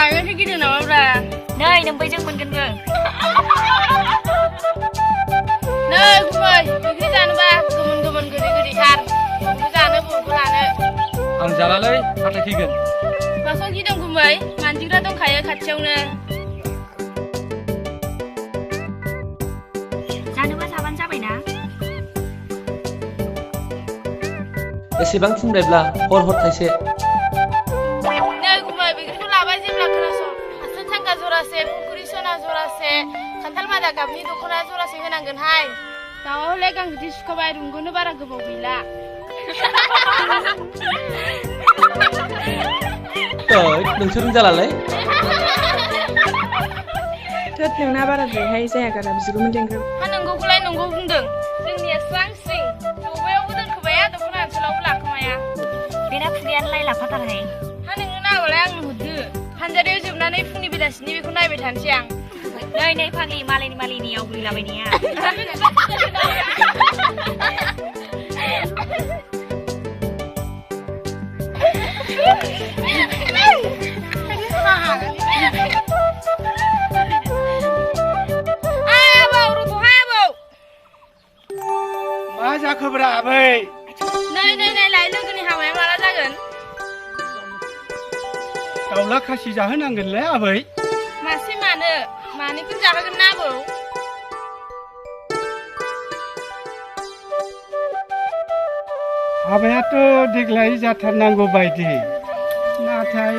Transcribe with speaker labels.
Speaker 1: जागोन गिदिर नामाब्रा
Speaker 2: नै नोंबो जों मोनगोन नै
Speaker 1: गुमै ओंख्रि जानोबा गोमोन गोदै-गोदैथार बबो जानो बबो लानो
Speaker 3: आं जालालै हाथाय खिगोन
Speaker 1: माखौ गिदों गुमै मानजिग्रा दंखायो खाथियावनो
Speaker 2: जानोबा जाबानो जाबायना
Speaker 3: एसेबां थिनबायब्ला हर थाइसे
Speaker 1: नै गुमै बेफोरखौ लाबाय जेब्ला खोनासं हासान सांगा जरासे फुखुरि सना जरासे खान्थाल मादा गाबनि दख'ना जरासे होनांगोनहाय दाउआ हले गांबोदि सुखाबाय रुंगोनो बारा गोबाव गैला
Speaker 3: नोंसोर जालालै
Speaker 4: थोद नोंना बाराद्रायहाय जायागारा बिदिखौ मोनदेंग्रो
Speaker 1: हा नंगौखौलाय नंगौ बुंदों जोंनिया स्रां स्रिं बबेयावबो दोनखोबाया दख'ना ओनसोलावबो लाखोमाया
Speaker 2: बेना खुगायानोलाय लाफाथारहाय
Speaker 1: हा नोंनो नांगौलाय आंनो हरदो फानजारियाव जोबनानै फुंनि बेलासिनि बेखौ नायबाय थानोसै आं
Speaker 2: नै फाग्लि मालायनि आवग्रिलाबायनाया
Speaker 5: मा जाखोब्रा आबै
Speaker 1: नै लाय लोगोनि हाबाया माला जागोन
Speaker 5: दाउला खासि जाहोनांगोनलै आबै
Speaker 1: मासे मानैखौनो जाहोगोन ना आबौ
Speaker 5: हाबायाथ' देग्लाय जाथारनांगौ बायदि नाथाय